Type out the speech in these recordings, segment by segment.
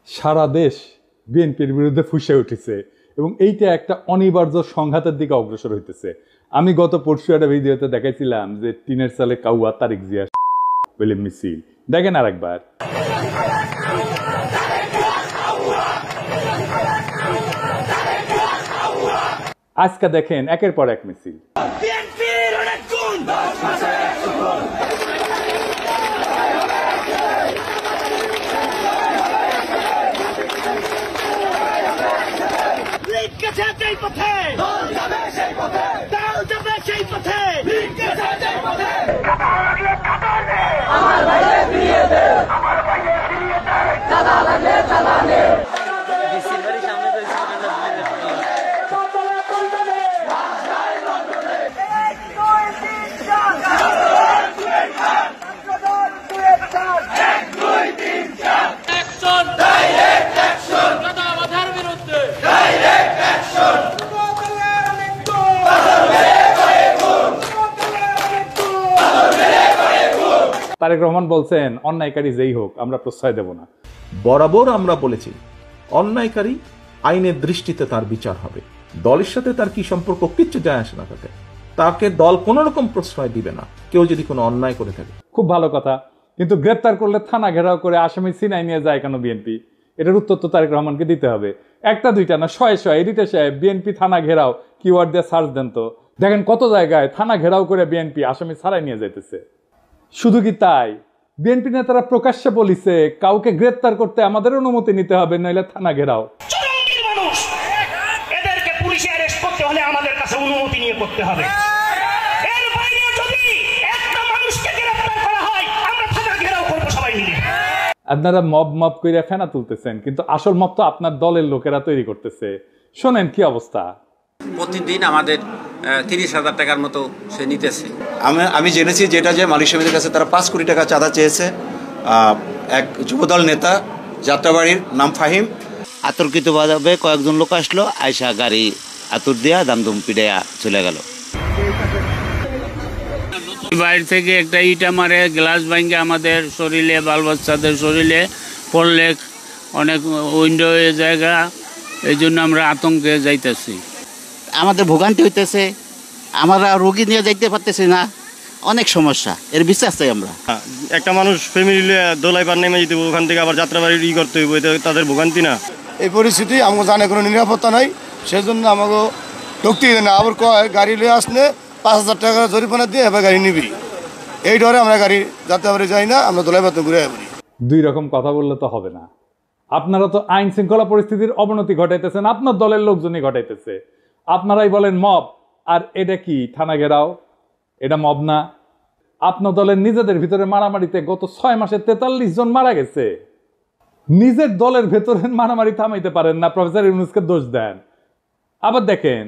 সারা দেশ বিএনপির বিরুদ্ধে ফুঁসে উঠেছে এবং এইটা একটা অনিবার্য সংঘাতের দিকে অগ্রসর হইতেছে। আমি গত পরশু একটা ভিডিওতে দেখাইছিলাম যে টিনের সালে কাউয়া তারেক জিয়া বলে মিছিল, দেখেন আর একবার। আজকে দেখেন একের পর এক মিছিল। তারেক রহমান বলছেন অন্যায়কারী যেই হোক আমরা প্রশ্রয় দেব না। বরাবর আমরা বলেছি অন্যায়কারী আইনের দৃষ্টিতে তার বিচার হবে, দলের সাথে তার কি সম্পর্ক কিচ্ছু যায় আসে না, তাকে দল কোন রকম প্রশ্রয় দিবে না কেউ যদি কোনো অন্যায় করে থাকে। খুব ভালো কথা, কিন্তু গ্রেপ্তার করলে থানা ঘেরাও করে আসামি সিনাই নিয়ে যায় কেন বিএনপি? এটার উত্তর তো তারেক রহমানকে দিতে হবে। একটা দুইটা না, শয়ে শয়ে এডিটর সাহেব বিএনপি থানা ঘেরাও কিওয়ার্ড দিয়ে সার্চ দেন তো, দেখেন কত জায়গায় থানা ঘেরাও করে বিএনপি আসামি ছাড়াই নিয়ে যাইতেছে। শুধু কি তাই, বিএনপি নেতারা প্রকাশ্যে বলিছে কাউকে গ্রেপ্তার করতে আমাদের অনুমতি নিতে হবে, নইলে থানা ঘেরাও। এদেরকে পুলিশে অ্যারেস্ট করতে হলে আমাদের কাছে অনুমতি নিয়ে করতে হবে। এর বাইরে যদি একটা মানুষকে গ্রেফতার করা হয় আমরা থানা ঘেরাও করব সবাই মিলে। আপনারা মব মব কইরা ফেনা তুলতেছেন, কিন্তু আসল মব তো আপনার দলের লোকেরা তৈরি করতেছে। শোনেন কি অবস্থা। প্রতিদিন আমাদের 30,000 টাকার মতো সে নিতেছে। আমি জেনেছি যেটা যে মালিক সমিতির কাছে তারা 5 কোটি টাকা চাঁদা চেয়েছে। এক যুবদল নেতা যাত্রাবাড়ির নাম ফাহিম, আতর্কিতভাবে কয়েকজন লোক আসলো, আয়সা গাড়ি আতুর দিয়া দামদুম পিড়াইয়া চলে গেল। বাইরে থেকে একটা ইটা মারে, গ্লাস ভাঙে আমাদের শরীরে, বাল বাচ্চাদের শরীরে পড়লে অনেক উইন্ডো জায়গা, এই জন্য আমরা আতঙ্কে যাইতেছি। আমাদের ভোগান্তি হইতেছে, আমরা রোগী নিয়ে যাইতে পারতেছি না, অনেক সমস্যা। এর বিশ্বাস চাই আমরা। একটা মানুষ ফ্যামিলি দোলাই পার নেমে যেতে, ওখান থেকে আবার যাত্রাবাড়ি করতে হইব, এটা তাদের ভোগান্তি না। এই পরিস্থিতি আমাকে জানে কোনো নিরাপত্তা নাই, সেজন্য আমাকে ঢুকতে না। আবার কয় গাড়ি লিয়ে আসলে 5,000 টাকা জরিমানা দিয়ে এবার গাড়ি নিবি, এই ডরে আমরা গাড়ি যাত্রাবাড়ি যাই না, আমরা দোলাই পাতে ঘুরে আসি। দুই রকম কথা বললে তো হবে না। আপনারা তো আইন শৃঙ্খলা পরিস্থিতির অবনতি ঘটাইতেছেন, আপনার দলের লোকজনই ঘটাইতেছে। আপনারাই বলেন মব, আর এটা কি থানা ঘেরাও? এটা মব না? আপনার দলের নিজেদের ভিতরে মারামারিতে গত 6 মাসে 43 জন মারা গেছে। নিজের দলের ভেতরে মারামারি থামাইতে পারেন না, প্রফেসর ইউনূসকে দোষ দেন। আবার দেখেন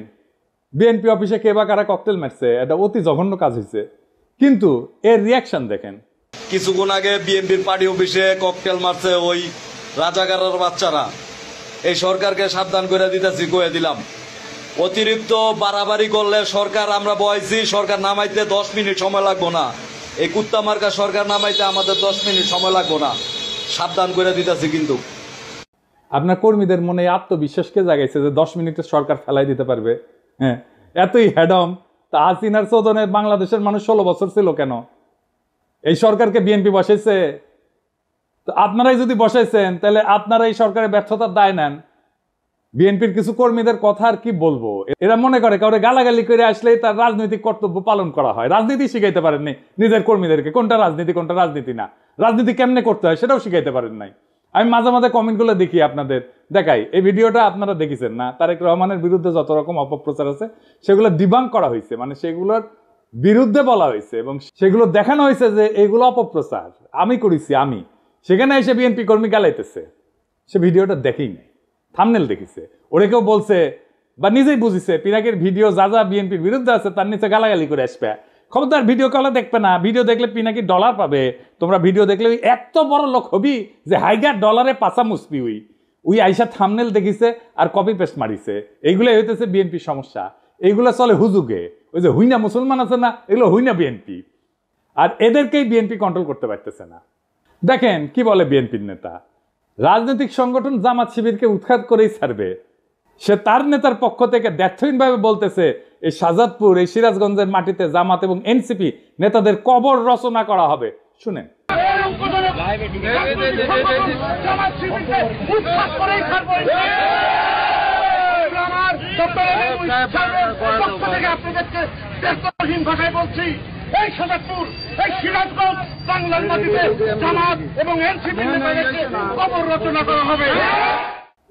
বিএনপি অফিসে কে বা কারা ককটেল মারছে, এটা অতি জঘন্য কাজ হয়েছে, কিন্তু এর রিয়াকশন দেখেন। কিছুক্ষণ আগে বিএনপির পার্টি অফিসে ককটেল মারছে ওই রাজাকারের বাচ্চারা। এই সরকারকে সাবধান করে দিতেছি, কয়ে দিলাম অতিরিক্ত বাড়াবাড়ি করলে সরকার আমরা বয়সি, সরকার নামাইতে 10 মিনিট সময় লাগবো না। এই কুত্তা মার্কা সরকার নামাইতে আমাদের 10 মিনিট সময় লাগবো না, সাবধান করে দিতেছি। কিন্তু আপনার কর্মীদের মনে আত্মবিশ্বাসকে জাগাইছে যে 10 মিনিটে সরকার ফেলাই দিতে পারবে। হ্যাঁ, এতই হেডম। তা হাসিনার চোদনে বাংলাদেশের মানুষ 16 বছর ছিল কেন? এই সরকারকে বিএনপি বসাইছে। তো আপনারাই যদি বসাইছেন তাহলে আপনারা এই সরকারের ব্যর্থতার দায় নেন। বিএনপির কিছু কর্মীদের কথা আর কি বলবো, এরা মনে করে কাউরে গালাগালি করে আসলেই তার রাজনৈতিক কর্তব্য পালন করা হয়। রাজনীতি শিখাইতে পারেননি নিজের কর্মীদেরকে, কোনটা রাজনীতি কোনটা রাজনীতি না, রাজনীতি কেমনে করতে হয় সেটাও শিখাইতে পারেন নাই। আমি মাঝে মাঝে কমেন্টগুলো দেখি, আপনাদের দেখাই। এই ভিডিওটা আপনারা দেখেছেন না? তারেক রহমানের বিরুদ্ধে যত রকম অপপ্রচার আছে সেগুলো ডিবাঙ্ক করা হয়েছে, মানে সেগুলোর বিরুদ্ধে বলা হয়েছে এবং সেগুলো দেখানো হয়েছে যে এগুলো অপপ্রচার আমি করেছি। আমি সেখানে এসে বিএনপি কর্মী গালাইতেছে, সে ভিডিওটা দেখেই নাই, থাম্বনেল দেখিছে। ওরে কেউ বলছে বা নিজেই বুঝিছে পিনাকের ভিডিও যা যা বিএনপির বিরুদ্ধে আছে তার নিচে গালাগালি করে আসবে, খবরদার ভিডিও কলে দেখবে না, ভিডিও দেখলে পিনাকি ডলার পাবে। তোমরা ভিডিও দেখলে ওই এত বড় লোক হবি যে হাইগার ডলারে পাশা মুসবি ওই আইসা থামনেল দেখিছে আর কপি পেস্ট মারিছে। এইগুলো হইতেছে বিএনপির সমস্যা। এইগুলো চলে হুজুগে, ওই যে হুইনা মুসলমান আছে না, এগুলো হুইনা বিএনপি। আর এদেরকেই বিএনপি কন্ট্রোল করতে পারতেছে না। দেখেন কি বলে বিএনপির নেতা, রাজনৈতিক সংগঠন জামাত শিবিরকে উৎখাত করেই ছাড়বে। সে তার নেতার পক্ষ থেকে দ্ব্যর্থহীনভাবে বলতেছে এই শাহজাদপুর, এই সিরাজগঞ্জের মাটিতে জামাত এবং এনসিপি নেতাদের কবর রচনা করা হবে। শুনেন, এই শাহজাদপুর, এই সিরাজগঞ্জ, বাংলার মাটিতে জামাত এবং এনসিপি নেতাদেরকে কবর রচনা করা হবে।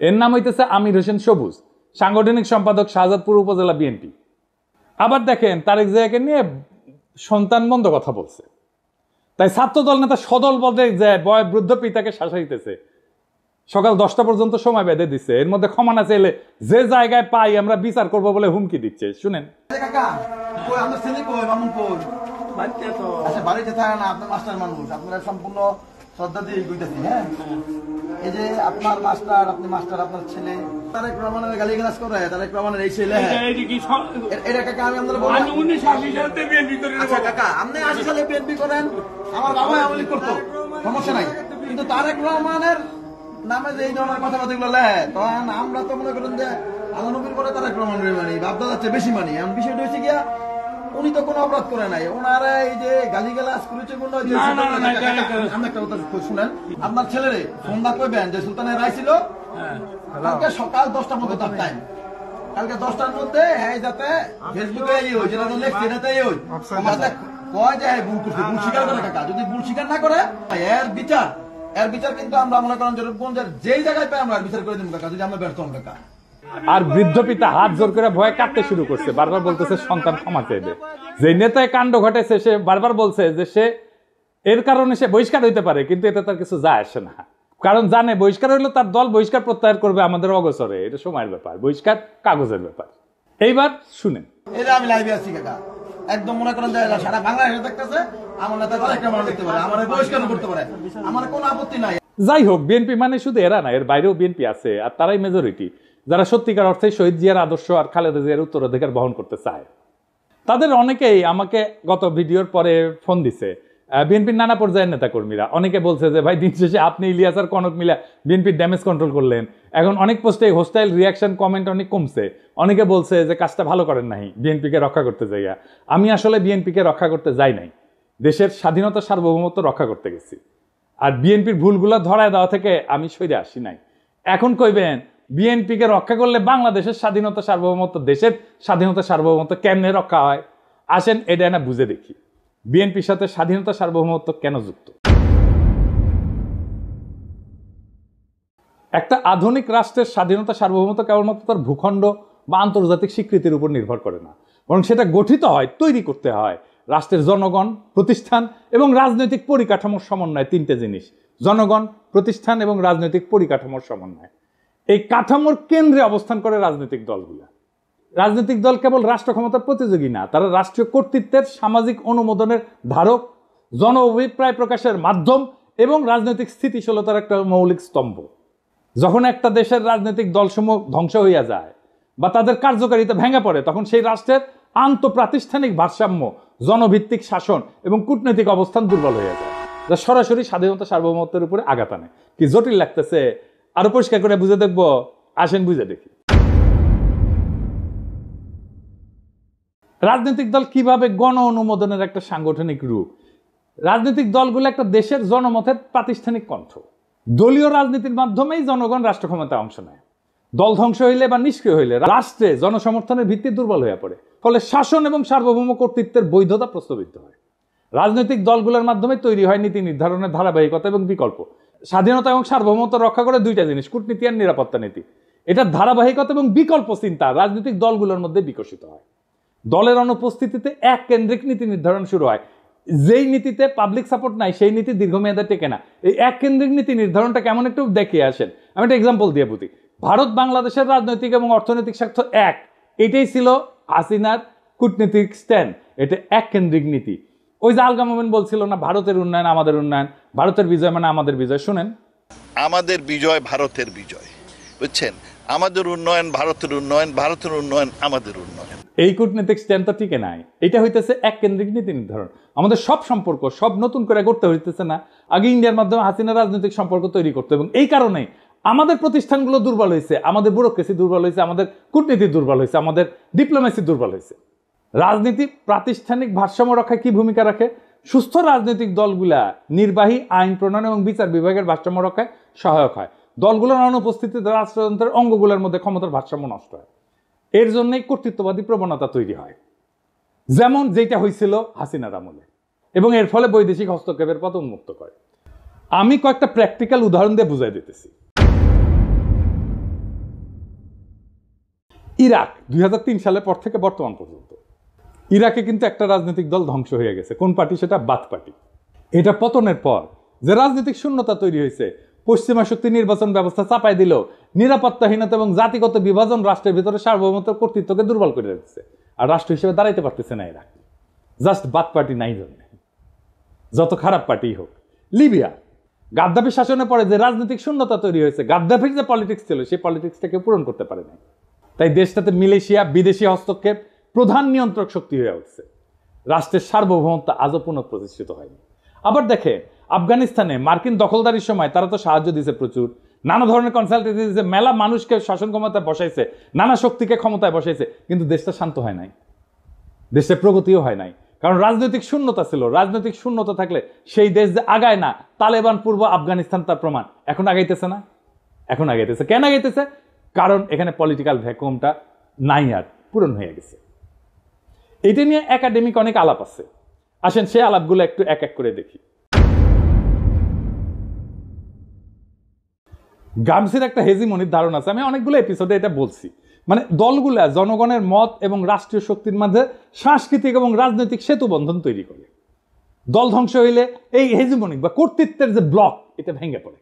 এর নাম হইতেছে আমির হোসেন সবুজ, সাংগঠনিক সম্পাদক শাহজাদপুর উপজেলা বিএনপি। আবার দেখেন তারেক জিয়াকে নিয়ে সন্তান বন্ধ কথা বলছে, তাই ছাত্রদল নেতা সদল বলতে যায় বয়োবৃদ্ধ পিতাকে শাসাইতেছে। সকাল 10টা পর্যন্ত সময় বেঁধে দিচ্ছে, এর মধ্যে ক্ষমা না চাইলে যে জায়গায় পাই আমরা বিচার করবো বলে হুমকি দিচ্ছে। শুনেন, বাড়িতে থাকে না, আপনার মাস্টার মানুষ, আপনারা সম্পূর্ণ শ্রদ্ধা দিয়ে কইতেছি। হ্যাঁ, এই যে আপনার মাস্টার, আপনি মাস্টার, আপনার ছেলে তারেক রহমানের গালিগালাজ করে, তারেক রহমানের এই ছেলে, এটা কাকা আমি আপনাদের বলবো। আচ্ছা কাকা, আপনি 80 সালে বিএনপি করেন, আমার বাবা আওয়ামী লীগ করতো, সমস্যা নাই, কিন্তু তারেক রহমানের নামে যে এই ধরনের কথাবার্তা গুলো লেয়, তখন আমরা তো মনে করেন যে আলানবীর করে তারেক রহমানের মানি, বাপদা যাচ্ছে বেশি মানি। এমন বিষয়টা হয়েছে গিয়া উনি তো কোনো অপরাধ করে নাই, ওনারা এই যে গালিগালাজ করেছে মনে হয়। আমি একটা কথা শুনেন, আপনার ছেলেরে ফোন দা কইবেন যে সুলতানের রায় ছিল কালকে সকাল 10টার মধ্যে তার টাইম, কালকে 10টার মধ্যে হ্যাঁ যাতে ফেসবুকে যেটা লেখছে এটাতে কয় যে ভুল করছে, ভুল স্বীকার করে কাকা। যদি ভুল স্বীকার না করে এর বিচার কিন্তু আমরা মনে করেন যেই জায়গায় পাই আমরা বিচার করে দিব কাকা, যদি আমরা ব্যর্থ হন কাকা। আর বৃদ্ধ পিতা হাত জোর করে ভয়ে কাঁদতে শুরু করছে, বারবার বলতেছে সন্তান ক্ষমা চাইবে। যে নেতায় কাণ্ড ঘটেছে সে বারবার বলছে যে সে এর কারণে সে বহিষ্কার হইতে পারে, কিন্তু এতে তার কিছু যায় আসে না, কারণ জানে বহিষ্কার হইলে তার দল বহিষ্কার প্রত্যাহার করবে আমাদের অগোচরে। এটা সময়ের ব্যাপার, বহিষ্কার কাগজের ব্যাপার। এইবার শুনেন, এটা আমি লাইভে আছি কাকা, একদম মনে করেন যে সারা বাংলাদেশে দেখতেছে আমার নেতা একটা মানুষ দেখতে পারে, আমার বহিষ্কার করতে পারে, আমার কোনো আপত্তি নাই। যাই হোক, বিএনপি মানে শুধু এরা না, এর বাইরেও বিএনপি আছে, আর তারাই মেজরিটি, যারা সত্যিকার অর্থে শহীদ জিয়ার আদর্শ আর খালেদা জিয়ার উত্তরাধিকার বহন করতে চায়। তাদের অনেকেই আমাকে গত ভিডিওর পরে ফোন দিছে, বিএনপির নানা পর্যায়ের নেতাকর্মীরা। অনেকে বলছে যে ভাই দিন শেষে আপনি ইলিয়াস আর কনক মিলা বিএনপির ড্যামেজ কন্ট্রোল করলেন। এখন অনেক পোস্টে হোস্টাইল রিয়াকশন কমেন্ট অনেক কমছে। অনেকে বলছে যে কাজটা ভালো করেন নাই, বিএনপিকে রক্ষা করতে যাইয়া। আমি আসলে বিএনপিকে রক্ষা করতে যাই নাই, দেশের স্বাধীনতা সার্বভৌমত্ব রক্ষা করতে গেছি। আর বিএনপির ভুলগুলো ধরায় দেওয়া থেকে আমি সইরে আসি নাই। এখন কইবেন বিএনপিকে রক্ষা করলে বাংলাদেশের স্বাধীনতা সার্বভৌমত্ব, দেশের স্বাধীনতা সার্বভৌমত্ব কেমনে রক্ষা হয়? আসেন এটা না বুঝে দেখি বিএনপির সাথে স্বাধীনতা সার্বভৌমত্ব কেন যুক্ত। একটা আধুনিক রাষ্ট্রের স্বাধীনতা সার্বভৌমত্ব কেবলমাত্র তার ভূখণ্ড বা আন্তর্জাতিক স্বীকৃতির উপর নির্ভর করে না, বরং সেটা গঠিত হয়, তৈরি করতে হয় রাষ্ট্রের জনগণ, প্রতিষ্ঠান এবং রাজনৈতিক পরিকাঠামোর সমন্বয়। তিনটে জিনিস, জনগণ, প্রতিষ্ঠান এবং রাজনৈতিক পরিকাঠামোর সমন্বয়। এই কাঠামোর কেন্দ্রে অবস্থান করে রাজনৈতিক দলগুলো। রাজনৈতিক দল কেবল রাষ্ট্র ক্ষমতার প্রতিযোগী না, তারা রাষ্ট্রীয় কর্তৃত্বের সামাজিক অনুমোদনের ধারক, জন অভিপ্রায় প্রকাশের মাধ্যম এবং রাজনৈতিক স্থিতিশীলতার একটা মৌলিক স্তম্ভ। যখন একটা দেশের রাজনৈতিক দলসমূহ ধ্বংস হইয়া যায় বা তাদের কার্যকারিতা ভেঙে পড়ে, তখন সেই রাষ্ট্রের আন্তঃপ্রাতিষ্ঠানিক ভারসাম্য, জনভিত্তিক শাসন এবং কূটনৈতিক অবস্থান দুর্বল হয়ে যায়, যা সরাসরি স্বাধীনতা সার্বভৌমত্বের উপরে আঘাত আনে। কি জটিল লাগতেছে? আরো পরিষ্কার করে বুঝে দেখবো, আসেন বুঝে দেখি। রাজনৈতিক দল কিভাবে গণ অনুমোদনের একটা সাংগঠনিক রূপ। রাজনৈতিক দলগুলো একটা দেশের জনমতের প্রাতিষ্ঠানিক কণ্ঠ। দলীয় রাজনীতির মাধ্যমেই জনগণ রাষ্ট্র ক্ষমতায় অংশ নেয়। দল ধ্বংস হইলে বা নিষ্ক্রিয় হইলে রাষ্ট্রে জনসমর্থনের ভিত্তি দুর্বল হয়ে পড়ে, ফলে শাসন এবং সার্বভৌম কর্তৃত্বের বৈধতা প্রশ্নবিদ্ধ হয়। রাজনৈতিক দলগুলোর মাধ্যমে তৈরি হয় নীতি নির্ধারণের ধারাবাহিকতা এবং বিকল্প। স্বাধীনতা এবং সার্বভৌমত্ব রক্ষা করে দুইটা জিনিস, কূটনীতি আর নিরাপত্তা নীতি। এটা ধারাবাহিকতা এবং বিকল্প চিন্তা রাজনৈতিক দলগুলোর মধ্যে বিকশিত হয়। দলের অনুপস্থিতিতে এক কেন্দ্রিক নীতি নির্ধারণ শুরু হয়। যেই নীতিতে পাবলিক সাপোর্ট নাই সেই নীতি দীর্ঘমেয়াদে টেকে না। এই এক কেন্দ্রিক নীতি নির্ধারণটা কেমন একটু দেখিয়ে আসেন। আমি একটা এক্সাম্পল দিয়ে বুঝি। ভারত বাংলাদেশের রাজনৈতিক এবং অর্থনৈতিক স্বার্থ এক, এটাই ছিল হাসিনার কূটনীতিক স্ট্যান্ড, এটা এককেন্দ্রিক নীতি। ওই যে আলগা মোমেন বলছিল না, ভারতের উন্নয়ন আমাদের উন্নয়ন, ভারতের বিজয় মানে আমাদের বিজয়। শুনেন, আমাদের বিজয় ভারতের বিজয়, বুঝছেন? আমাদের উন্নয়ন ভারতের উন্নয়ন, ভারতের উন্নয়ন আমাদের উন্নয়ন। এই কূটনীতিক স্ট্যান্ড তো টিকে নাই। এটা হইতেছে এককেন্দ্রিক নীতি নির্ধারণ। আমাদের সব সম্পর্ক সব নতুন করে করতে হইতেছে না, আগে ইন্ডিয়ার মাধ্যমে হাসিনা রাজনৈতিক সম্পর্ক তৈরি করতে, এবং এই কারণে আমাদের প্রতিষ্ঠানগুলো দুর্বল হয়েছে, আমাদের ব্যুরোক্রেসি দুর্বল হয়েছে, আমাদের কূটনীতি দুর্বল হয়েছে, আমাদের ডিপ্লোমেসি দুর্বল হয়েছে। রাজনীতি প্রাতিষ্ঠানিক ভারসাম্য রক্ষায় কি ভূমিকা রাখে? সুস্থ রাজনৈতিক দলগুলা নির্বাহী, আইন প্রণয়ন এবং বিচার বিভাগের ভারসাম্য রক্ষায় সহায়ক হয়। দলগুলোর অনুপস্থিতিতে রাষ্ট্রযন্ত্রের অঙ্গগুলোর মধ্যে ক্ষমতার ভারসাম্য নষ্ট হয়। এর জন্যই কর্তৃত্ববাদী প্রবণতা তৈরি হয়, যেমন যেটা হয়েছিল হাসিনার আমলে, এবং এর ফলে বৈদেশিক হস্তক্ষেপের পথ উন্মুক্ত করে। আমি কয়েকটা প্র্যাকটিক্যাল উদাহরণ দিয়ে বুঝাই দিতেছি। ইরাক 2003 সালের পর থেকে বর্তমান পর্যন্ত ইরাকে কিন্তু একটা রাজনৈতিক দল ধ্বংস হয়ে গেছে। কোন পার্টি? সেটা বাথ পার্টি। এটা পতনের পর যে রাজনৈতিক শূন্যতা তৈরি হয়েছে, পশ্চিমা শক্তি নির্বাচন ব্যবস্থা চাপাই দিল, নিরাপত্তাহীনতা এবং জাতিগত বিভাজন রাষ্ট্রের ভিতরে সার্বভৌমত্ব কর্তৃত্বকে দুর্বল করে দিচ্ছে, আর রাষ্ট্র হিসেবে দাঁড়াইতে পারতেছে না ইরাক। জাস্ট বাথ পার্টি নাই জন্য, যত খারাপ পার্টি হোক। লিবিয়া গাদ্দাফি শাসনের পরে যে রাজনৈতিক শূন্যতা তৈরি হয়েছে, গাদ্দাফির যে পলিটিক্স ছিল সেই পলিটিক্সটাকে পূরণ করতে পারে নাই। তাই দেশটাতে মিলেশিয়া, বিদেশি হস্তক্ষেপ প্রধান নিয়ন্ত্রক শক্তি হয়ে উঠছে। রাষ্ট্রের সার্বভৌমত্ব আজও পুনঃপ্রতিষ্ঠিত হয়নি। আবার দেখে আফগানিস্তানে মার্কিন দখলদারির সময় তারা তো সাহায্য দিয়েছে প্রচুর, নানা ধরনের কনসালটেন্সি দিয়েছে, মেলা মানুষকে শাসন ক্ষমতায় বসাইছে, নানা শক্তিকে ক্ষমতায় বসাইছে, কিন্তু দেশটা শান্ত হয় নাই, দেশের প্রগতিও হয় নাই, কারণ রাজনৈতিক শূন্যতা ছিল। রাজনৈতিক শূন্যতা থাকলে সেই দেশ যে আগায় না, তালেবান পূর্ব আফগানিস্তান তার প্রমাণ। এখন আগাইতেছে না, এখন আগাইতেছে। কেন আগাইতেছে? কারণ এখানে পলিটিক্যাল ভ্যাকুয়ামটা নাই, আর পূরণ হয়ে গেছে। এটা নিয়ে একাডেমিক অনেক আলাপ আছে, আসেন সেই আলাপগুলো একটু এক এক করে দেখি। গামসির একটা হেজিমনির ধারণা আছে, আমি অনেকগুলো এপিসোডে এটা বলছি। মানে দলগুলা জনগণের মত এবং রাষ্ট্রীয় শক্তির মাঝে সাংস্কৃতিক এবং রাজনৈতিক সেতু বন্ধন তৈরি করে। দল ধ্বংস হইলে এই হেজিমনিক বা কর্তৃত্বের যে ব্লক, এটা ভেঙে পড়ে।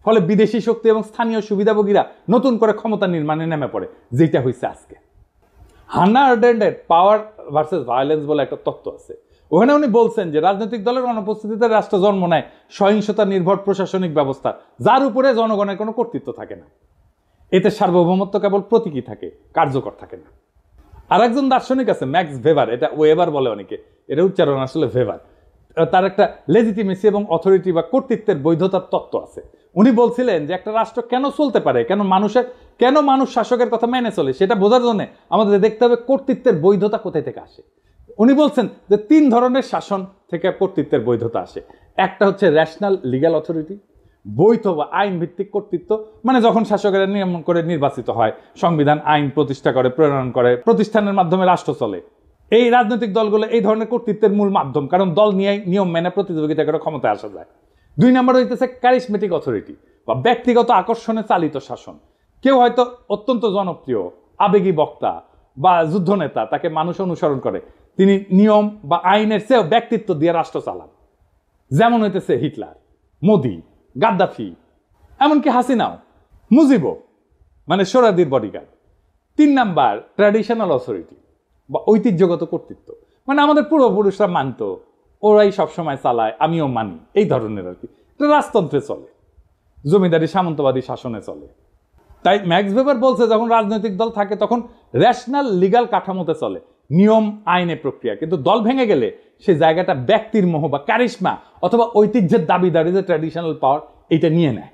ফলে বিদেশি শক্তি এবং স্থানীয় সুবিধাভোগীরা নতুন করে ক্ষমতা নির্মাণে নেমে পড়ে, যেটা হয়েছে আজকে। হান্না আরেন্ডের পাওয়ার ভার্সেস ভায়োলেন্স বলে একটা তত্ত্ব আছে। ওখানে উনি বলছেন যে রাজনৈতিক দলের অনুপস্থিতিতে রাষ্ট্র জন্ম নেয় সহিংসতা নির্ভর প্রশাসনিক ব্যবস্থা, যার উপরে জনগণের কোনো কর্তৃত্ব থাকে না। এতে সার্বভৌমত্ব কেবল প্রতীকী থাকে, কার্যকর থাকে না। আর একজন দার্শনিক আছে ম্যাক্স ভেবার, এটা ওয়েবার বলে অনেকে, এটা উচ্চারণ আসলে ভেবার। তার একটা লেজিটিমেসি এবং অথরিটি বা কর্তৃত্বের বৈধতার তত্ত্ব আছে। উনি বলছিলেন যে একটা রাষ্ট্র কেন চলতে পারে, কেন মানুষ শাসকের কথা মেনে চলে, সেটা বোঝার জন্য আমাদের দেখতে হবে কর্তৃত্বের বৈধতা কোথায় থেকে আসে। উনি বলছেন যে 3 ধরনের শাসন থেকে কর্তৃত্বের বৈধতা আসে। একটা হচ্ছে ন্যাশনাল লিগ্যাল অথরিটি, বৈধ বা আইন ভিত্তিক কর্তৃত্ব, মানে যখন শাসকেরা নিয়ম করে নির্বাচিত হয়, সংবিধান আইন প্রতিষ্ঠা করে, প্রণয়ন করে, প্রতিষ্ঠানের মাধ্যমে রাষ্ট্র চলে। এই রাজনৈতিক দলগুলো এই ধরনের কর্তৃত্বের মূল মাধ্যম, কারণ দল নিয়ে নিয়ম মেনে প্রতিযোগিতা করে ক্ষমতায় আসা যায়। 2 নম্বর হইতেছে ক্যারিসমেটিক অথরিটি বা ব্যক্তিগত আকর্ষণে চালিত শাসন। কেউ হয়তো অত্যন্ত জনপ্রিয়, আবেগী বক্তা বা যুদ্ধনেতা, তাকে মানুষ অনুসরণ করে, তিনি নিয়ম বা আইনের চেয়েও ব্যক্তিত্ব দিয়ে রাষ্ট্র চালান। যেমন হইতেছে হিটলার, মোদি, গাদ্দাফি, এমনকি হাসিনাও, মুজিবও, মানে সোহরাওয়ার্দীর বডিগার্ড। 3 নাম্বার ট্র্যাডিশনাল অথরিটি বা ঐতিহ্যগত কর্তৃত্ব, মানে আমাদের পূর্বপুরুষরা মানত, ওরাই সবসময় চালায়, আমিও মানি, এই ধরনের আর কি। এটা রাজতন্ত্রে চলে, জমিদারি সামন্তবাদী শাসনে চলে। তাই ম্যাক্স ভেবার বলছে যখন রাজনৈতিক দল থাকে তখন রেশনাল লিগ্যাল কাঠামোতে চলে, নিয়ম আইনে প্রক্রিয়া, কিন্তু দল ভেঙে গেলে সেই জায়গাটা ব্যক্তির মোহ বা ক্যারিশমা অথবা ঐতিহ্যের দাবিদারি, যে ট্র্যাডিশনাল পাওয়ার, এটা নিয়ে নেয়।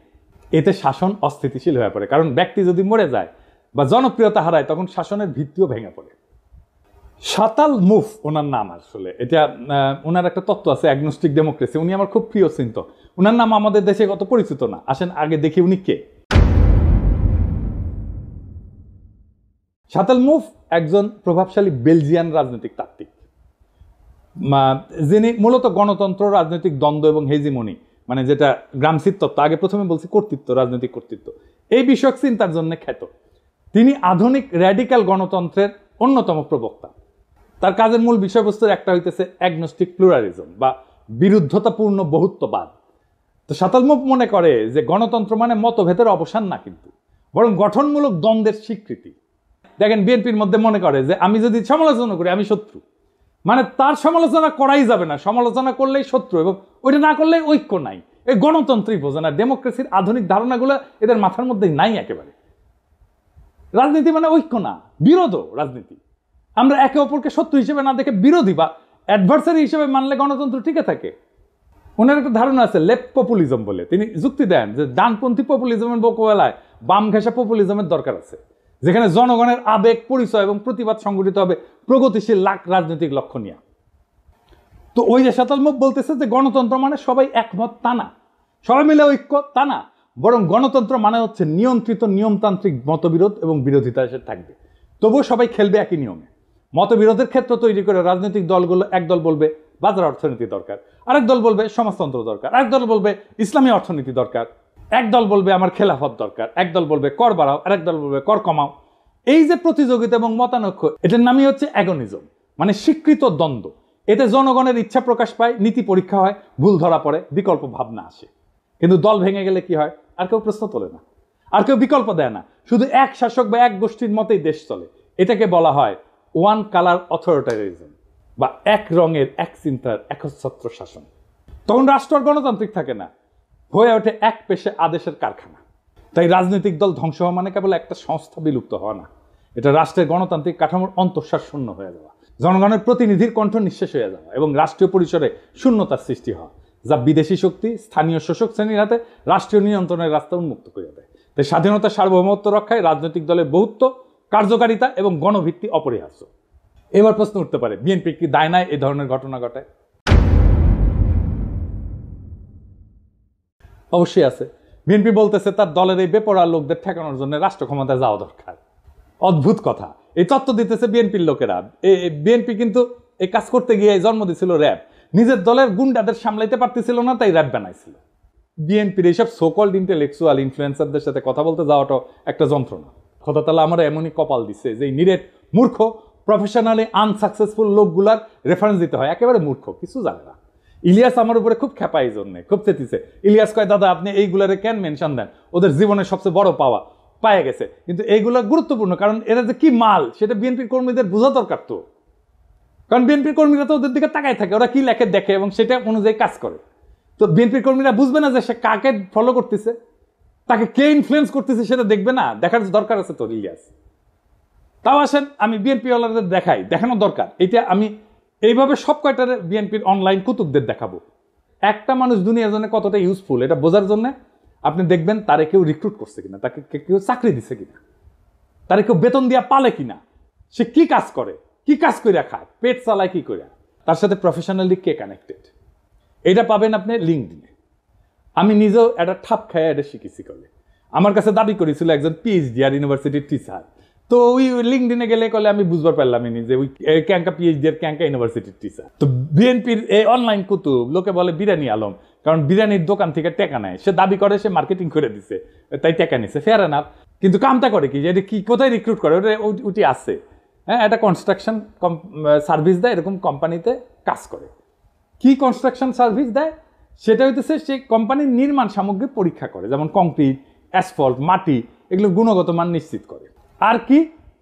এতে শাসন অস্থিতিশীল হয়ে পড়ে, কারণ ব্যক্তি যদি মরে যায় বা জনপ্রিয়তা হারায় তখন শাসনের ভিত্তিও ভেঙে পড়ে। শাতাল মুফ ওনার নাম, আসলে এটা ওনার একটা তত্ত্ব আছে অ্যাগনস্টিক ডেমোক্রেসি। উনি আমার খুব প্রিয় চিন্তক। ওনার নাম আমাদের দেশে কত পরিচিত না, আসেন আগে দেখি উনি কে। শাতাল মুফ একজন প্রভাবশালী বেলজিয়ান রাজনৈতিক তাত্ত্বিক, যিনি মূলত গণতন্ত্র, রাজনৈতিক দ্বন্দ্ব এবং হেজিমনি, মানে যেটা গ্রামসির তত্ত্ব, আগে প্রথমে বলছি কর্তৃত্ব, রাজনৈতিক কর্তৃত্ব, এই বিষয়ক চিন্তার জন্য খ্যাত। তিনি আধুনিক র্যাডিক্যাল গণতন্ত্রের অন্যতম প্রবক্তা। তার কাজের মূল বিষয়বস্তুর একটা হইতেছে অ্যাগনস্টিক প্লুরালিজম বা বিরুদ্ধতাপূর্ণ বহুত্ববাদ। তো শাতাল মুফ মনে করে যে গণতন্ত্র মানে মতভেদের অবসান না, কিন্তু বরং গঠনমূলক দ্বন্দ্বের স্বীকৃতি। দেখেন বিএনপির মধ্যে মনে করে যে আমি যদি সমালোচনা করি আমি শত্রু, মানে তার সমালোচনা করাই যাবে না, সমালোচনা করলেই শত্রু, এবং ওইটা না করলে ঐক্য নাই। এই গণতন্ত্রই বোঝে না, ডেমোক্রেসির আধুনিক ধারণাগুলো এদের মাথার মধ্যে নাই একেবারে। রাজনীতি মানে ঐক্য না, বিরোধ রাজনীতি। আমরা একে অপরকে শত্রু হিসেবে না দেখে বিরোধী বা অ্যাডভার্সারি হিসেবে মানলে গণতন্ত্র টিকে থাকে। ওনার একটা ধারণা আছে লেফট পপুলিজম বলে, তিনি যুক্তি দেন যে ডানপন্থী পপুলিজমের মোকাবেলায় বাম ঘেঁষা পপুলিজমের দরকার আছে, যেখানে জনগণের আবেগ, পরিচয় এবং প্রতিবাদ সংগঠিত হবে প্রগতিশীল রাজনৈতিক লক্ষ্য নিয়ে। তো ওই যে শতালমুখ বলতেছে যে গণতন্ত্র মানে সবাই একমত তা না, সবাই মিলে ঐক্য তা না, বরং গণতন্ত্র মানে হচ্ছে নিয়ন্ত্রিত নিয়মতান্ত্রিক মতবিরোধ এবং বিরোধিতা এসে থাকবে, তবুও সবাই খেলবে একই নিয়মে। মতবিরোধের ক্ষেত্র তৈরি করে রাজনৈতিক দলগুলো একদল বলবে বাজার অর্থনীতি দরকার, আরেক দল বলবে সমাজতন্ত্র দরকার, আরেক দল বলবে ইসলামী অর্থনীতি দরকার, এক দল বলবে আমার খেলাফত দরকার, এক দল বলবে কর বাড়াও, আরেক দল বলবে কর কমাও। এই যে প্রতিযোগিতা এবং মতানৈক্য, এটার নামই হচ্ছে অ্যাগনিজম, মানে স্বীকৃত দ্বন্দ্ব। এতে জনগণের ইচ্ছা প্রকাশ পায়, নীতি পরীক্ষা হয়, ভুল ধরা পড়ে, বিকল্প ভাবনা আসে। কিন্তু দল ভেঙে গেলে কি হয়? আর কেউ প্রশ্ন তোলে না, আর কেউ বিকল্প দেয় না, শুধু এক শাসক বা এক গোষ্ঠীর মতেই দেশ চলে। এটাকে বলা হয় ওয়ান কালার অথরিটারিজম, বা এক রঙের এক চিন্তার একচ্ছত্র শাসন। তখন রাষ্ট্র আর গণতান্ত্রিক থাকে না, হয়ে ওঠে এক পেশে আদেশের কারখানা। তাই রাজনৈতিক দল ধ্বংস হওয়া মানে কেবল একটা সংস্থা বিলুপ্ত হওয়া না, এটা রাষ্ট্রের গণতান্ত্রিক কাঠামোর অন্তঃসার শূন্য হয়ে যাওয়া, জনগণের প্রতিনিধির কণ্ঠ নিঃশেষ হয়ে যাওয়া এবং রাষ্ট্রীয় পরিসরে শূন্যতার সৃষ্টি হওয়া, যা বিদেশি শক্তি স্থানীয় শোষক শ্রেণীর হাতে রাষ্ট্রীয় নিয়ন্ত্রণের রাস্তা উন্মুক্ত করে দেয়। তাই স্বাধীনতা, সার্বভৌমত্ব রক্ষায় রাজনৈতিক দলের বহুত্ব, কার্যকারিতা এবং গণভিত্তি অপরিহার্য। এবার প্রশ্ন উঠতে পারে, বিএনপি কি দায় নাই এই ধরনের ঘটনা ঘটায়? অবশ্যই আছে। বিএনপি বলতেছে তার দলের এই বেপরোয়া লোকদের ঠেকানোর জন্য রাষ্ট্র ক্ষমতায় যাওয়া দরকার। অদ্ভুত কথা, এই তত্ত্ব দিতেছে বিএনপির লোকেরা। বিএনপি কিন্তু এই কাজ করতে গিয়ে জন্ম দিয়েছিল র্যাব, নিজের দলের গুন্ডাদের সামলাইতে পারতেছিল না, তাই র্যাব বানাইছিল। বিএনপির এইসব সোকল্ড ইন্টেলেকচুয়াল ইনফ্লুয়েন্সারদের সাথে কথা বলতে যাওয়াটা একটা যন্ত্রণা। খোদা তাআলা আমার এমনই কপাল দিচ্ছে যে নিরেট মূর্খ প্রফেশনালি আনসাকসেসফুল লোকগুলার রেফারেন্স দিতে হয়, একেবারে মূর্খ, কিছু জানে না। ইলিয়াস আমার উপরে খুব খেপা, এই জন্য খুব চেতিছে। ইলিয়াস কয় দাদা আপনি এইগুলারে কেন মেনশন দেন, ওদের জীবনের সবচেয়ে বড় পাওয়া পায়ে গেছে, কিন্তু এইগুলো গুরুত্বপূর্ণ, কারণ এরা যে কি মাল সেটা বিএনপির কর্মীদের বোঝা দরকার। তো কারণ বিএনপির কর্মীরা তো ওদের দিকে তাকায় থাকে, ওরা কি লেখে দেখে এবং সেটা অনুযায়ী কাজ করে। তো বিএনপির কর্মীরা বুঝবে না যে সে কাকে ফলো করতেছে, তাকে কে ইনফ্লুয়েন্স করতেছে সেটা দেখবে না, দেখার দরকার আছে তো ইলিয়াস। তাও আসেন আমি বিএনপি ওয়ালাদের দেখাই, দেখানো দরকার। এটা আমি এইভাবে সব কয়টার বিএনপির অনলাইন কুতুবদের দেখাবো। একটা মানুষ দুনিয়ার জন্য কতটা ইউজফুল এটা বোঝার জন্য আপনি দেখবেন তারে কেউ রিক্রুট করছে কিনা, তাকে কেউ চাকরি দিচ্ছে কিনা, তারে কেউ বেতন দিয়া পালে কিনা, সে কি কাজ করে, কি কাজ করে খায়, পেট চালায় কি করে, তার সাথে প্রফেশনালি কে কানেক্টেড, এটা পাবেন আপনি লিঙ্কডইনে। আমি নিজেও একটা ঠাপ খায় এটা শিখেছি করলে। আমার কাছে দাবি করেছিল একজন পিএইচডি আর ইউনিভার্সিটির টিচার, তো ওই লিঙ্কডইনে গেলে কলে আমি বুঝবার পারলাম যে ওই ক্যাঙ্কা পিএইচডি আর ক্যাঙ্কা ইউনিভার্সিটির টিচার। তো বিএনপির এই অনলাইন কুতুব লোকে বলে বিরিয়ানি আলম, কারণ বিরিয়ানির দোকান থেকে টেকা নেয়, সে দাবি করে সে মার্কেটিং করে দিছে তাই টেকা নিছে, ফেয়ার এনাফ। কিন্তু কামটা করে কি, যে এটা কি কোথায় রিক্রুট করে, ওটি আছে, হ্যাঁ, একটা কনস্ট্রাকশন সার্ভিস দেয়, এরকম কোম্পানিতে কাজ করে। কি কনস্ট্রাকশন সার্ভিস দেয় সেটা হইতেছে সে কোম্পানির নির্মাণ সামগ্রী পরীক্ষা করে, যেমন কংক্রিট, অ্যাসফল্ট, মাটি, এগুলো গুণগত মান নিশ্চিত করে। আর কি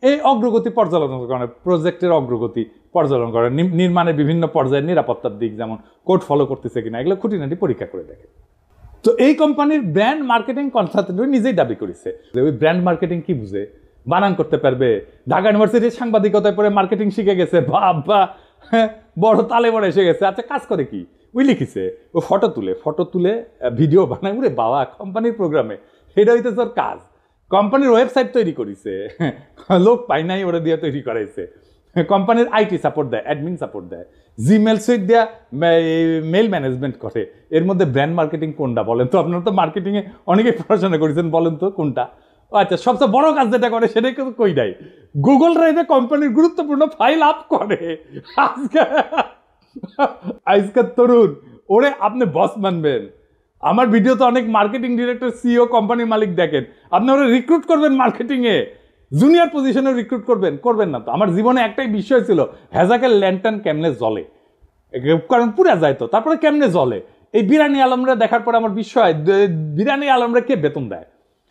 এই অগ্রগতি পর্যালোচনা করে, প্রজেক্টের অগ্রগতি পর্যালোচনা করে, নির্মাণের বিভিন্ন পর্যায়ের নিরাপত্তার দিক যেমন কোড ফলো করতেছে কিনা এগুলো খুঁটিনাটি পরীক্ষা করে দেখে। তো এই কোম্পানির ব্র্যান্ড মার্কেটিং কনসালটেন্ট নিজেই দাবি করেছে যে ওই ব্র্যান্ড মার্কেটিং কি বুঝে, বানান করতে পারবে, ঢাকা ইউনিভার্সিটির সাংবাদিকতায় পরে মার্কেটিং শিখে গেছে, বাবা বড় তালে বড় এসে গেছে। আচ্ছা কাজ করে কি, ওই লিখিছে ও ফটো তুলে ভিডিও বানায়, উরে বাবা কোম্পানির প্রোগ্রামে, এটা হইতেছে ওর কাজ। কোম্পানির ওয়েবসাইট তৈরি করেছে, লোক পাই নাই ওরা দিয়ে তৈরি করাইছে। কোম্পানির আইটি সাপোর্ট দেয়, অ্যাডমিন সাপোর্ট দেয়, জিমেল সুইট দেয়া মেল ম্যানেজমেন্ট করে। এর মধ্যে ব্র্যান্ড মার্কেটিং কোনটা বলেন তো? আপনারা তো মার্কেটিংয়ে অনেকেই পড়াশোনা করেছেন, বলেন তো কোনটা? আচ্ছা সবচেয়ে বড় কাজ যেটা করে সেটাই কিন্তু কই নাই, গুগল ড্রাইভে কোম্পানির গুরুত্বপূর্ণ ফাইল আপ করে। আজকের তরুণ ওরে আপনি বস মানবেন। আমার ভিডিও তো অনেক মার্কেটিং ডিরেক্টর, সিইও, কোম্পানির মালিক দেখেন, আপনি ওরা রিক্রুট করবেন মার্কেটিংয়ে, জুনিয়র পজিশনে রিক্রুট করবেন না তো। আমার জীবনে একটাই বিষয় ছিল, হ্যাজাকের ল্যান্টার্ন কেমনে জ্বলে, কারণ পুরা যায় তো, তারপরে কেমনে জ্বলে। এই বিরানি আলমরা দেখার পরে আমার বিষয়, বিরানি আলমরা কে বেতন দেয়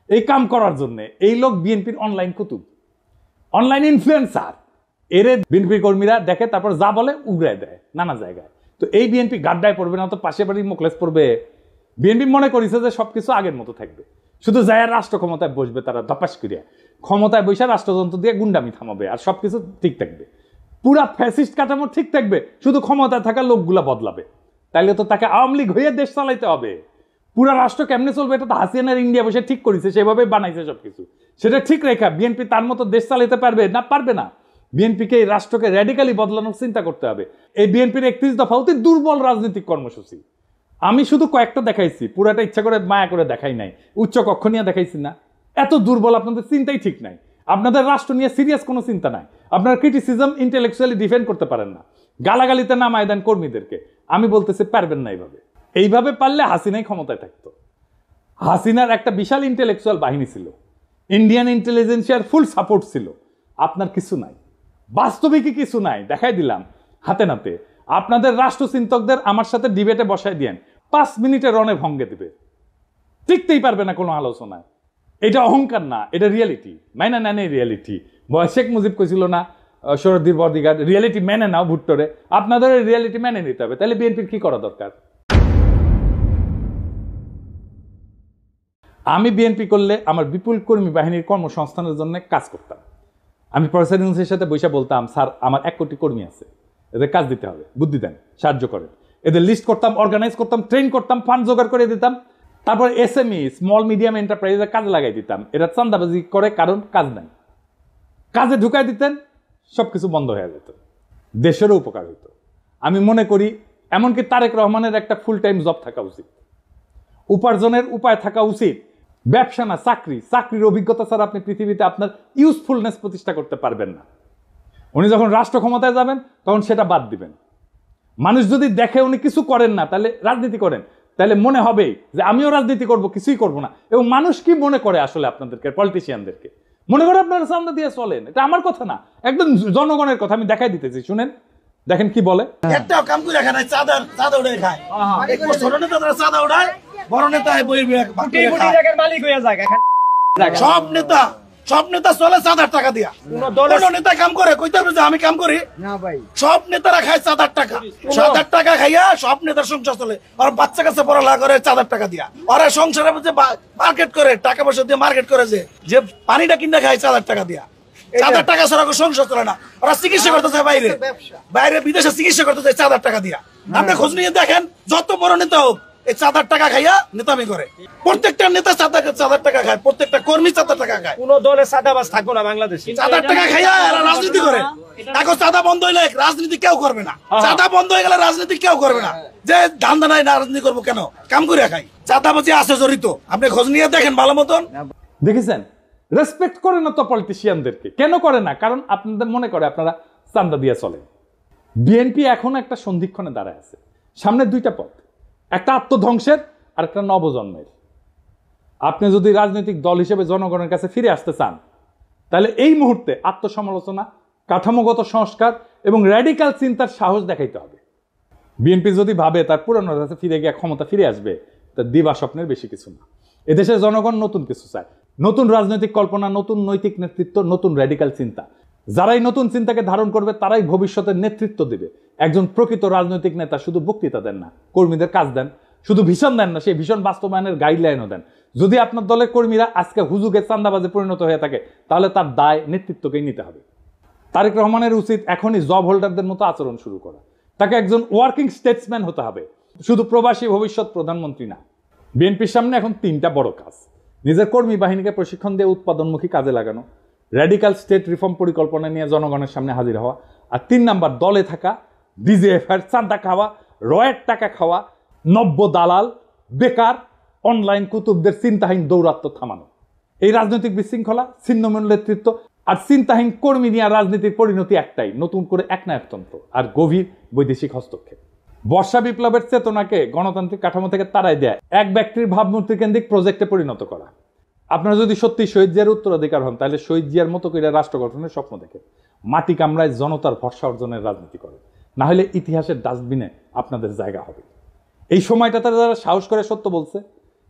এই কাম করার জন্য? এই লোক বিএনপির অনলাইন কুতুব। Online influencer. এরে বিএনপি কর্মীরা দেখে, তারপর যা বলে উগড়ায় দেয় নানা জায়গায়। তো এই বিএনপি গাড্ডায় পড়বে না, তো পাশে বাড়ির মোকলেস পড়বে। বিএনপি মনে করেছে যে সবকিছু আগের মতো থাকবে, শুধু যায় রাষ্ট্র ক্ষমতায় বসবে তারা দপাস করিয়া, ক্ষমতায় বসে রাষ্ট্রযন্ত্র দিয়ে গুন্ডামি থামাবে, আর সবকিছু ঠিক থাকবে, পুরা ফ্যাসিস্ট কাঠামো ঠিক থাকবে, শুধু ক্ষমতায় থাকা লোকগুলা বদলাবে। তাইলে তো তাকে আওয়ামী লীগ হয়ে দেশ চালাইতে হবে। পুরা রাষ্ট্র কেমনে চলবে এটা তো হাসিনার ইন্ডিয়া বসে ঠিক করেছে, সেভাবে বানাইছে সবকিছু। সেটা ঠিক রেখা বিএনপি তার মতো দেশ চালাইতে পারবে না? পারবে না। বিএনপিকে এই রাষ্ট্রকে র্যাডিক্যালি বদলানোর চিন্তা করতে হবে। এই বিএনপির 31 দফা অতি দুর্বল রাজনৈতিক কর্মসূচি। আমি শুধু কয়েকটা দেখাইছি, পুরাটা ইচ্ছা করে মায়া করে দেখাই নাই। উচ্চ কক্ষ নিয়ে দেখাইছি না? এত দুর্বল, আপনাদের চিন্তাই ঠিক নাই। আপনাদের রাষ্ট্র নিয়ে সিরিয়াস কোনো চিন্তা নাই। আপনার ক্রিটিসিজম ইন্টেলেকচুয়ালি ডিফেন্ড করতে পারেন না, গালাগালিতে নামায় দেন কর্মীদেরকে। আমি বলতেছি পারবেন না। এইভাবে পারলে হাসিনাই ক্ষমতায় থাকতো। হাসিনার একটা বিশাল ইন্টেলেকচুয়াল বাহিনী ছিল, ইন্ডিয়ান ইন্টেলিজেন্সিয়ার ফুল সাপোর্ট ছিল। আপনার কিছু নাই, বাস্তবিকই কিছু নাই। দেখাই দিলাম হাতে নাতে। আপনাদের রাষ্ট্রচিন্তকদের আমার সাথে ডিবেটে বসায় দিয়েন, 5 মিনিটে রণে ভঙ্গে দিবে, টিকতেই পারবে না কোনো আলোচনায়। এটা অহংকার না, এটা রিয়েলিটি। মেনে নেন এই রিয়েলিটি। শেখ মুজিব কইছিল না শরদ্দীর বদিগার, রিয়েলিটি মেনে নাও ভুট্টোরে। আপনাদের রিয়েলিটি মেনে নিতে হবে। তাহলে বিএনপির কি করা দরকার? আমি বিএনপি করলে আমার বিপুল কর্মী বাহিনীর কর্মসংস্থানের জন্য কাজ করতাম। আমি প্রফেসর ইউনূসের সাথে বৈশা বলতাম, স্যার আমার 1 কোটি কর্মী আছে, এদের কাজ দিতে হবে, বুদ্ধি দেন, সাহায্য করেন। এদের লিস্ট করতাম, অর্গানাইজ করতাম, ট্রেন করতাম, ফান্ড জোগাড় করে দিতাম। তারপর এসএমই স্মল মিডিয়াম এন্টারপ্রাইজে কাজে লাগাই দিতাম। এরা চান্দাবাজি করে, কারণ কাজ নাই। কাজে ঢুকাই দিতেন, সবকিছু বন্ধ হয়ে যেত, দেশেরও উপকার হইতো। আমি মনে করি এমনকি তারেক রহমানের একটা ফুল টাইম জব থাকা উচিত, উপার্জনের উপায় থাকা উচিত। ব্যবসা না চাকরি। চাকরির অভিজ্ঞতা ছাড়া আপনি পৃথিবীতে আপনার ইউজফুলনেস প্রতিষ্ঠা করতে পারবেন না। উনি যখন রাষ্ট্র ক্ষমতায় যাবেন তখন সেটা বাদ দিবেন। মানুষ যদি দেখে উনি কিছু করেন না, তাহলে রাজনীতি করেন, তাহলে মনে হবে যে আমিও রাজনীতি করব, কিছুই করব না। এবং মানুষ কি মনে করে আসলে আপনাদেরকে, পলিটিশিয়ানদেরকে মনে করে আপনারা চান্দা দিয়ে চলেন। এটা আমার কথা না, একদম জনগণের কথা। আমি দেখাই দিতেছি, শুনেন, দেখেন কি বলে। একটাও কাম করে খায় না, চাঁদা উড়ে খায়। ছোট নেতা চাঁদা উড়ায়, বড় নেতা মালিক হয়ে যায়। সব নেতা চলে চাঁদার টাকা দিয়া। কোন নেতা কাম করে কইতে হবে যে আমি কাম করি না ভাই? সব নেতারা খায় চাঁদার টাকা। চাঁদার টাকা খাইয়া সব নেতার সংসার চলে। আর বাচ্চা কাছে পড়ালেখা করে চাঁদার টাকা দিয়া। ওরা সংসারে যে মার্কেট করে, টাকা পয়সা দিয়ে মার্কেট করে, যে পানিটা কিনে খায় চাঁদার টাকা দিয়া। চাঁদার টাকা ছাড়া সংসার চলে না। ওরা চিকিৎসা করতে চায় বাইরে বিদেশে চিকিৎসা করতে চায় চাঁদার টাকা দিয়া। আপনি খোঁজ নিয়ে দেখেন, যত বড় নেতা হোক এই চাঁদার টাকা খাইয়া নেতামি করে। প্রত্যেকটা নেতা চাঁদার টাকা খায়, প্রত্যেকটা কর্মী চাঁদার টাকা খায়। কোন দলে চাঁদাবাজ থাকবো না বাংলাদেশে। চাঁদার টাকা খাইয়া এরা রাজনীতি করে। এখন চাঁদা বন্ধ হইলে রাজনীতি কেউ করবে না। চাঁদা বন্ধ হয়ে গেলে রাজনীতি কেউ করবে না। যে ধান্দা নাই না রাজনীতি করবো কেন? কাম করে খাই। চাঁদাবাজি আছে জড়িত, আপনি খোঁজ নিয়ে দেখেন ভালো মতন। দেখেছেন, রেসপেক্ট করে না তো পলিটিশিয়ানদেরকে। কেন করে না? কারণ আপনাদের মনে করে আপনারা চান্দা দিয়ে চলেন। বিএনপি এখন একটা সন্ধিক্ষণে দাঁড়ায় আছে। সামনে 2টা পথ, একটা আত্মধ্বংসের আর একটা নবজন্মের। আপনি যদি রাজনৈতিক দল হিসেবে জনগণের কাছে ফিরে আসতে চান, তাহলে এই মুহূর্তে আত্মসমালোচনা, কাঠামোগত সংস্কার এবং র্যাডিক্যাল চিন্তার সাহস দেখাইতে হবে। বিএনপি যদি ভাবে তার পুরানো কাছে ফিরে গিয়ে ক্ষমতা ফিরে আসবে, তার দিবা স্বপ্নের বেশি কিছু না। এদেশের জনগণ নতুন কিছু চায়, নতুন রাজনৈতিক কল্পনা, নতুন নৈতিক নেতৃত্ব, নতুন র্যাডিক্যাল চিন্তা। যারাই নতুন চিন্তাকে ধারণ করবে তারাই ভবিষ্যতের নেতৃত্ব দেবে। একজন প্রকৃত রাজনৈতিক নেতা শুধু বক্তৃতা দেন না, কর্মীদের কাজ দেন। শুধু ভীষণ দেন না, সেই ভীষণ বাস্তবায়নের গাইডলাইনও দেন। যদি আপনার দলের কর্মীরা আজকে হুজুগে চান্দাবাজে পরিণত হয়ে থাকে, তাহলে তার দায় নেতৃত্বকেই নিতে হবে। তারেক রহমানের উচিত এখনই জব হোল্ডারদের মতো আচরণ শুরু করা। তাকে একজন ওয়ার্কিং স্টেটসম্যান হতে হবে, শুধু প্রবাসী ভবিষ্যৎ প্রধানমন্ত্রী না। বিএনপির সামনে এখন 3টা বড় কাজ: নিজের কর্মী বাহিনীকে প্রশিক্ষণ দিয়ে উৎপাদনমুখী কাজে লাগানো, র্যাডিক্যাল স্টেট রিফর্ম পরিকল্পনা নিয়ে জনগণের সামনে হাজির হওয়া, আর 3 নাম্বার দলে থাকা ডিজিএফআর চাঁদা খাওয়া, রয়ের টাকা খাওয়া, নব্য দালাল, বেকার, অনলাইন কুতুবদের চিন্তাহীন দৌরাত্ম্য থামানো। এই রাজনৈতিক বিশৃঙ্খলা, ছিন্নমূল নেতৃত্ব আর চিন্তাহীন কর্মী নিয়ে রাজনীতির পরিণতি একটাই, নতুন করে একনায়কতন্ত্র আর গভীর বৈদেশিক হস্তক্ষেপ। বর্ষা বিপ্লবের চেতনাকে গণতান্ত্রিক কাঠামো থেকে তাড়াই দেয় এক ব্যক্তির ভাবমূর্তি কেন্দ্রিক প্রজেক্টে পরিণত করা। আপনারা যদি সত্যি শহীদ জিয়ার উত্তরাধিকার হন, তাহলে শহীদ জিয়ার মতো করে রাষ্ট্র গঠনের স্বপ্ন দেখে মাটি কামড়ায় জনতার ভরসা অর্জনের রাজনীতি করে। না হলে ইতিহাসের ডাস্টবিনে আপনাদের জায়গা হবে। এই সময়টাতে যারা সাহস করে সত্য বলছে,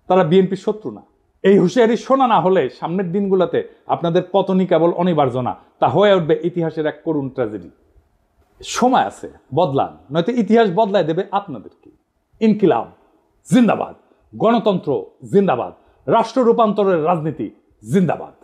তারা বিএনপির শত্রু না, এই হুঁশিয়ারি শোনা না হলে সামনের দিনগুলোতে আপনাদের পতনই কেবল অনিবার্য না, তা হয়ে উঠবে ইতিহাসের এক করুণ ট্র্যাজেডি। সময় আছে, বদলান, নয়তো ইতিহাস বদলায় দেবে আপনাদেরকে। ইনকিলাব জিন্দাবাদ, গণতন্ত্র জিন্দাবাদ, রাষ্ট্র রূপান্তরের রাজনীতি জিন্দাবাদ।